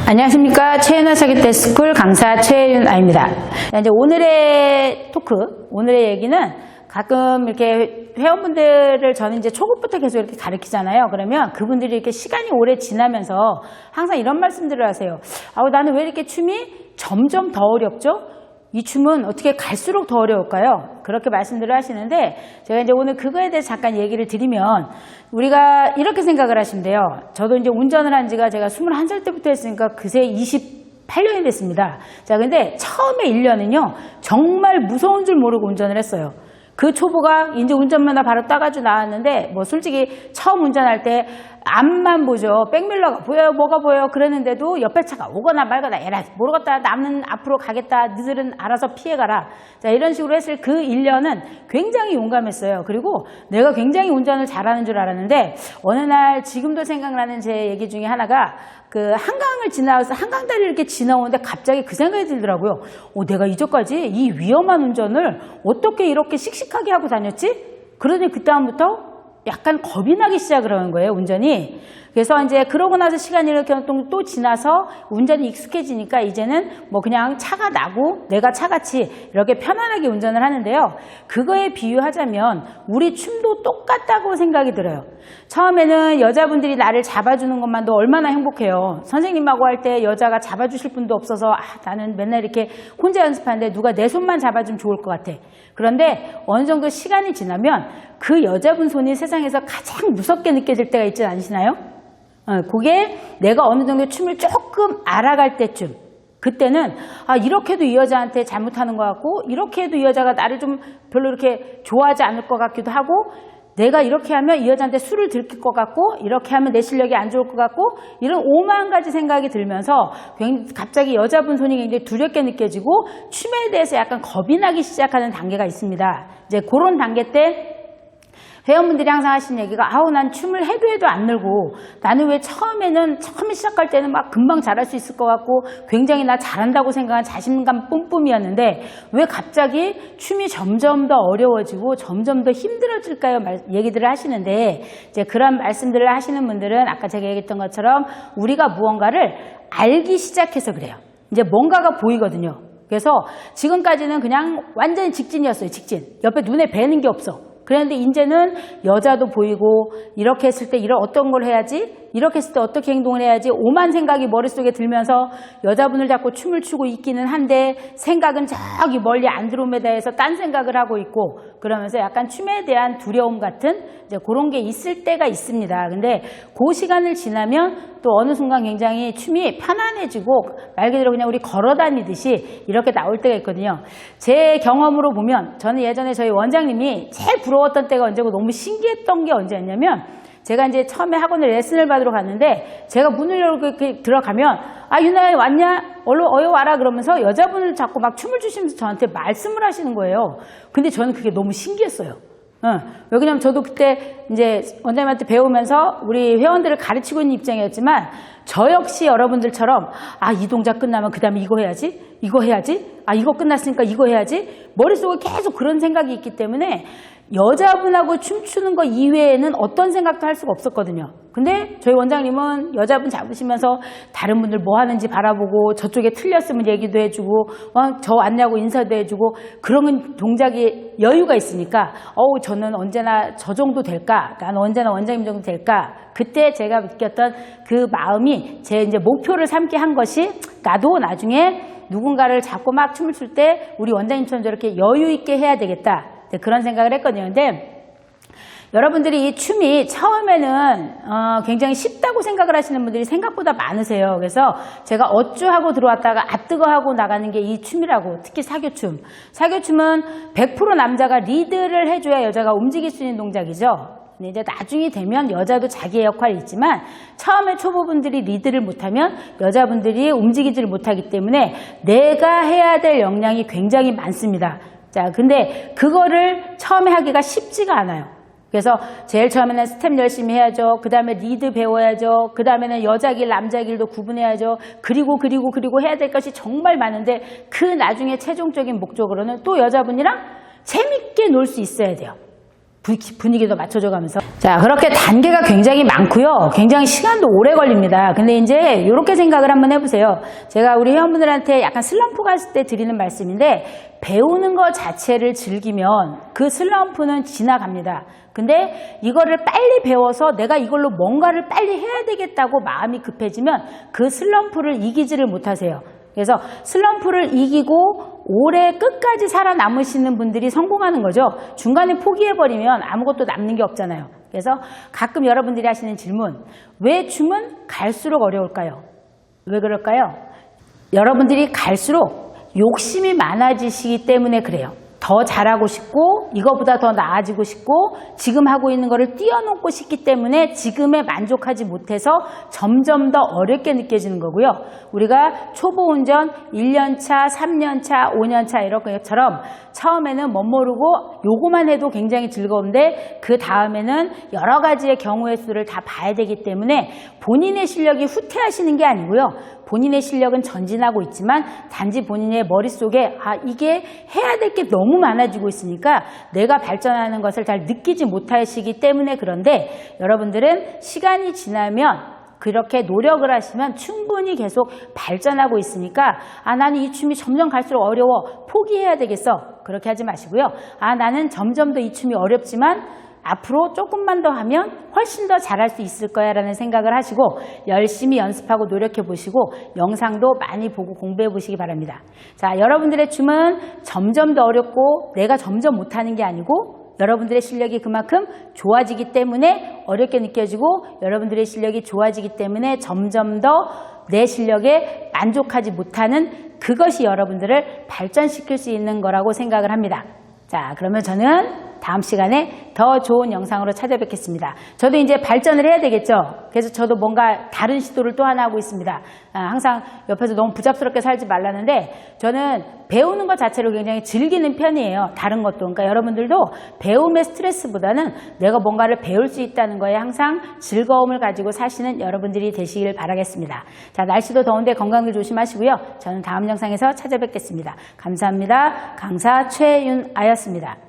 안녕하십니까. 최윤아 사기테스쿨 강사 최윤아입니다. 이제 오늘의 토크, 오늘의 얘기는 가끔 이렇게 회원분들을 저는 이제 초급부터 계속 이렇게 가르치잖아요. 그러면 그분들이 이렇게 시간이 오래 지나면서 항상 이런 말씀들을 하세요. 나는 왜 이렇게 춤이 점점 더 어렵죠? 이 춤은 어떻게 갈수록 더 어려울까요? 그렇게 말씀들을 하시는데 제가 이제 오늘 그거에 대해서 잠깐 얘기를 드리면 우리가 이렇게 생각을 하시면 돼요. 저도 이제 운전을 한 지가 제가 21살 때부터 했으니까 그새 28년이 됐습니다. 자, 근데 처음에 1년은요, 정말 무서운 줄 모르고 운전을 했어요. 그 초보가 이제 운전면허 바로 따가지고 나왔는데 뭐 솔직히 처음 운전할 때 앞만 보죠. 백밀러가 보여요, 뭐가 보여요. 그랬는데도 옆에 차가 오거나 말거나 에라 모르겠다, 남은 앞으로 가겠다, 너희들은 알아서 피해가라. 자, 이런 식으로 했을 그 1년은 굉장히 용감했어요. 그리고 내가 굉장히 운전을 잘하는 줄 알았는데 어느 날 지금도 생각나는 제 얘기 중에 하나가 그 한강을 지나서 한강다리를 이렇게 지나오는데 갑자기 그 생각이 들더라고요. 내가 이전까지 이 위험한 운전을 어떻게 이렇게 씩씩하게 하고 다녔지? 그러더니 그다음부터 약간 겁이 나기 시작을 하는 거예요, 운전이. 그래서 이제 그러고 나서 시간이 이렇게 또 지나서 운전이 익숙해지니까 이제는 뭐 그냥 차가 나고 내가 차같이 이렇게 편안하게 운전을 하는데요. 그거에 비유하자면 우리 춤도 똑같다고 생각이 들어요. 처음에는 여자분들이 나를 잡아주는 것만도 얼마나 행복해요. 선생님하고 할 때 여자가 잡아주실 분도 없어서 나는 맨날 이렇게 혼자 연습하는데 누가 내 손만 잡아주면 좋을 것 같아. 그런데 어느 정도 시간이 지나면 그 여자분 손이 세상에서 가장 무섭게 느껴질 때가 있지 않으시나요? 그게 내가 어느 정도 춤을 조금 알아갈 때쯤, 그때는 이렇게 해도 이 여자한테 잘못하는 것 같고 이렇게 해도 이 여자가 나를 좀 별로 이렇게 좋아하지 않을 것 같기도 하고 내가 이렇게 하면 이 여자한테 술을 들킬 것 같고 이렇게 하면 내 실력이 안 좋을 것 같고 이런 5만 가지 생각이 들면서 갑자기 여자분 손이 굉장히 두렵게 느껴지고 춤에 대해서 약간 겁이 나기 시작하는 단계가 있습니다. 이제 그런 단계 때 회원분들이 항상 하시는 얘기가 난 춤을 해도 안 늘고 나는 왜 처음에 시작할 때는 막 금방 잘할 수 있을 것 같고 굉장히 나 잘한다고 생각한 자신감 뿜뿜이었는데 왜 갑자기 춤이 점점 더 어려워지고 점점 더 힘들어질까요? 얘기들을 하시는데 이제 그런 말씀들을 하시는 분들은 아까 제가 얘기했던 것처럼 우리가 무언가를 알기 시작해서 그래요. 이제 뭔가가 보이거든요. 그래서 지금까지는 그냥 완전히 직진이었어요. 직진. 옆에 눈에 뵈는 게 없어. 그런데 이제는 여자도 보이고 이렇게 했을 때 어떤 걸 해야지? 이렇게 했을 때 어떻게 행동을 해야지? 오만 생각이 머릿속에 들면서 여자분을 잡고 춤을 추고 있기는 한데 생각은 저기 멀리 안드로메다에서 딴 생각을 하고 있고 그러면서 약간 춤에 대한 두려움 같은 이제 그런 게 있을 때가 있습니다. 근데 그 시간을 지나면 또 어느 순간 굉장히 춤이 편안해지고 말 그대로 그냥 우리 걸어 다니듯이 이렇게 나올 때가 있거든요. 제 경험으로 보면 저는 예전에 저희 원장님이 제일 부러웠던 때가 언제고 너무 신기했던 게 언제였냐면 제가 이제 처음에 학원에 레슨을 받으러 갔는데 제가 문을 열고 이렇게 들어가면 유나야 왔냐? 얼른 와라 그러면서 여자분을 자꾸 막 춤을 추시면서 저한테 말씀을 하시는 거예요. 근데 저는 그게 너무 신기했어요. 왜냐면 저도 그때 이제 원장님한테 배우면서 우리 회원들을 가르치고 있는 입장이었지만 저 역시 여러분들처럼 이 동작 끝나면 그 다음에 이거 해야지, 이거 해야지, 이거 끝났으니까 이거 해야지 머릿속에 계속 그런 생각이 있기 때문에 여자분하고 춤추는 거 이외에는 어떤 생각도 할 수가 없었거든요. 근데 저희 원장님은 여자분 잡으시면서 다른 분들 뭐 하는지 바라보고 저쪽에 틀렸으면 얘기도 해주고 저 왔냐고 인사도 해주고 그런 동작이 여유가 있으니까 저는 언제나 저 정도 될까? 나는 언제나 원장님 정도 될까? 그때 제가 느꼈던 그 마음이 제 이제 목표를 삼게 한 것이 나도 나중에 누군가를 잡고 막 춤을 출 때 우리 원장님처럼 저렇게 여유 있게 해야 되겠다. 그런 생각을 했거든요. 근데 여러분들이 이 춤이 처음에는 굉장히 쉽다고 생각을 하시는 분들이 생각보다 많으세요. 그래서 제가 어쭈하고 들어왔다가 뜨거하고 나가는 게 이 춤이라고. 특히 사교춤. 사교춤은 100% 남자가 리드를 해줘야 여자가 움직일 수 있는 동작이죠. 근데 이제 나중이 되면 여자도 자기의 역할이 있지만 처음에 초보분들이 리드를 못하면 여자분들이 움직이지를 못하기 때문에 내가 해야 될 역량이 굉장히 많습니다. 자, 근데 그거를 처음에 하기가 쉽지가 않아요. 그래서 제일 처음에는 스텝 열심히 해야죠. 그 다음에 리드 배워야죠. 그 다음에는 여자길 남자길도 구분해야죠. 그리고 해야 될 것이 정말 많은데 그 나중에 최종적인 목적으로는 또 여자분이랑 재밌게 놀 수 있어야 돼요. 분위기도 맞춰줘 가면서. 자, 그렇게 단계가 굉장히 많고요. 굉장히 시간도 오래 걸립니다. 근데 이제 이렇게 생각을 한번 해보세요. 제가 우리 회원분들한테 약간 슬럼프가 있을 때 드리는 말씀인데, 배우는 것 자체를 즐기면 그 슬럼프는 지나갑니다. 근데 이거를 빨리 배워서 내가 이걸로 뭔가를 빨리 해야 되겠다고 마음이 급해지면 그 슬럼프를 이기지를 못하세요. 그래서 슬럼프를 이기고 올해 끝까지 살아남으시는 분들이 성공하는 거죠. 중간에 포기해버리면 아무것도 남는 게 없잖아요. 그래서 가끔 여러분들이 하시는 질문, 왜 춤은 갈수록 어려울까요? 왜 그럴까요? 여러분들이 갈수록 욕심이 많아지시기 때문에 그래요. 더 잘하고 싶고 이거보다 더 나아지고 싶고 지금 하고 있는 거를 뛰어넘고 싶기 때문에 지금에 만족하지 못해서 점점 더 어렵게 느껴지는 거고요. 우리가 초보 운전 1년차, 3년차, 5년차 이런 것처럼 처음에는 멋 모르고 요거만 해도 굉장히 즐거운데 그 다음에는 여러 가지의 경우의 수를 다 봐야 되기 때문에 본인의 실력이 후퇴하시는 게 아니고요. 본인의 실력은 전진하고 있지만 단지 본인의 머릿속에 이게 해야 될 게 너무 많아지고 있으니까 내가 발전하는 것을 잘 느끼지 못하시기 때문에 그런데 여러분들은 시간이 지나면 그렇게 노력을 하시면 충분히 계속 발전하고 있으니까 나는 이 춤이 점점 갈수록 어려워 포기해야 되겠어 그렇게 하지 마시고요. 나는 점점 더 이 춤이 어렵지만 앞으로 조금만 더 하면 훨씬 더 잘할 수 있을 거야 라는 생각을 하시고 열심히 연습하고 노력해 보시고 영상도 많이 보고 공부해 보시기 바랍니다. 자, 여러분들의 춤은 점점 더 어렵고 내가 점점 못하는 게 아니고 여러분들의 실력이 그만큼 좋아지기 때문에 어렵게 느껴지고 여러분들의 실력이 좋아지기 때문에 점점 더 내 실력에 만족하지 못하는 그것이 여러분들을 발전시킬 수 있는 거라고 생각을 합니다. 자, 그러면 저는 다음 시간에 더 좋은 영상으로 찾아뵙겠습니다. 저도 이제 발전을 해야 되겠죠. 그래서 저도 뭔가 다른 시도를 또 하나 하고 있습니다. 항상 옆에서 너무 부잡스럽게 살지 말라는데 저는 배우는 것 자체를 굉장히 즐기는 편이에요. 다른 것도. 그러니까 여러분들도 배움의 스트레스보다는 내가 뭔가를 배울 수 있다는 거에 항상 즐거움을 가지고 사시는 여러분들이 되시길 바라겠습니다. 자, 날씨도 더운데 건강들 조심하시고요. 저는 다음 영상에서 찾아뵙겠습니다. 감사합니다. 강사 최윤아였습니다.